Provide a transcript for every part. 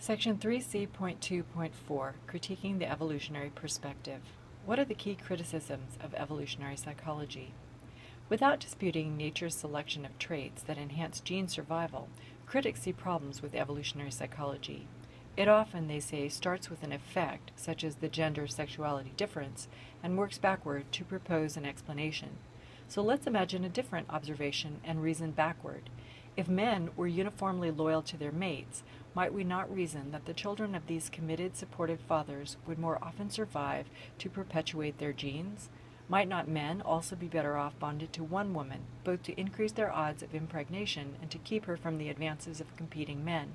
Section 3C.2.4, Critiquing the Evolutionary Perspective. What are the key criticisms of evolutionary psychology? Without disputing nature's selection of traits that enhance gene survival, critics see problems with evolutionary psychology. It often, they say, starts with an effect, such as the gender-sexuality difference, and works backward to propose an explanation. So let's imagine a different observation and reason backward. If men were uniformly loyal to their mates, might we not reason that the children of these committed, supportive fathers would more often survive to perpetuate their genes? Might not men also be better off bonded to one woman, both to increase their odds of impregnation and to keep her from the advances of competing men?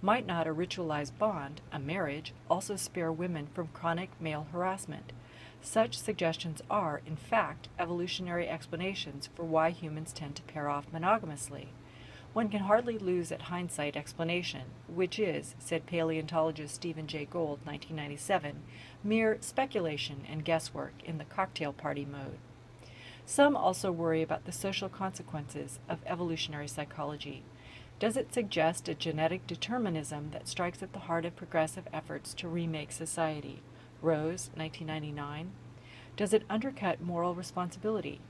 Might not a ritualized bond, a marriage, also spare women from chronic male harassment? Such suggestions are, in fact, evolutionary explanations for why humans tend to pair off monogamously. One can hardly lose at hindsight explanation, which is, said paleontologist Stephen Jay Gould, 1997, mere speculation and guesswork in the cocktail party mode. Some also worry about the social consequences of evolutionary psychology. Does it suggest a genetic determinism that strikes at the heart of progressive efforts to remake society? Rose, 1999. Does it undercut moral responsibility?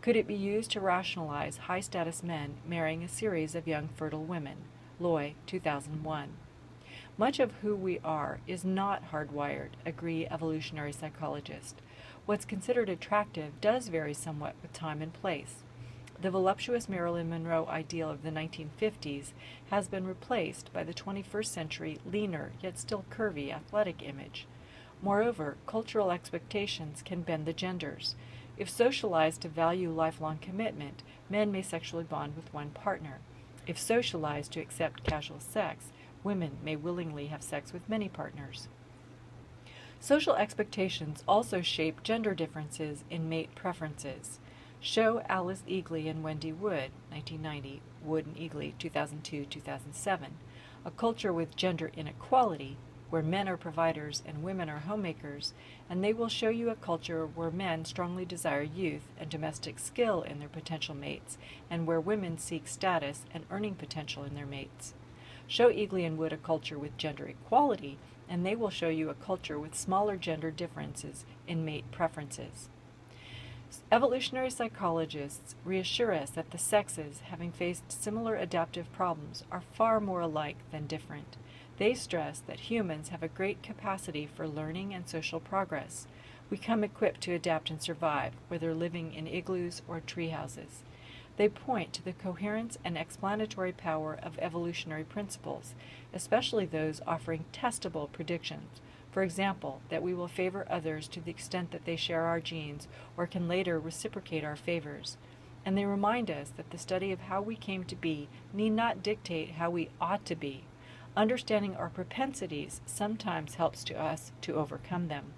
Could it be used to rationalize high-status men marrying a series of young fertile women? Loy, 2001. Much of who we are is not hardwired, agree evolutionary psychologists. What's considered attractive does vary somewhat with time and place. The voluptuous Marilyn Monroe ideal of the 1950s has been replaced by the 21st century leaner yet still curvy athletic image. Moreover, cultural expectations can bend the genders. If socialized to value lifelong commitment, men may sexually bond with one partner. If socialized to accept casual sex, women may willingly have sex with many partners. Social expectations also shape gender differences in mate preferences. Show Alice Eagley and Wendy Wood, 1990, Wood and Eagley, 2002-2007, a culture with gender inequality, where men are providers and women are homemakers, and they will show you a culture where men strongly desire youth and domestic skill in their potential mates, and where women seek status and earning potential in their mates. Show Eagley and Wood a culture with gender equality, and they will show you a culture with smaller gender differences in mate preferences. Evolutionary psychologists reassure us that the sexes, having faced similar adaptive problems, are far more alike than different. They stress that humans have a great capacity for learning and social progress. We come equipped to adapt and survive, whether living in igloos or tree houses. They point to the coherence and explanatory power of evolutionary principles, especially those offering testable predictions. For example, that we will favor others to the extent that they share our genes or can later reciprocate our favors. And they remind us that the study of how we came to be need not dictate how we ought to be. Understanding our propensities sometimes helps to us to overcome them.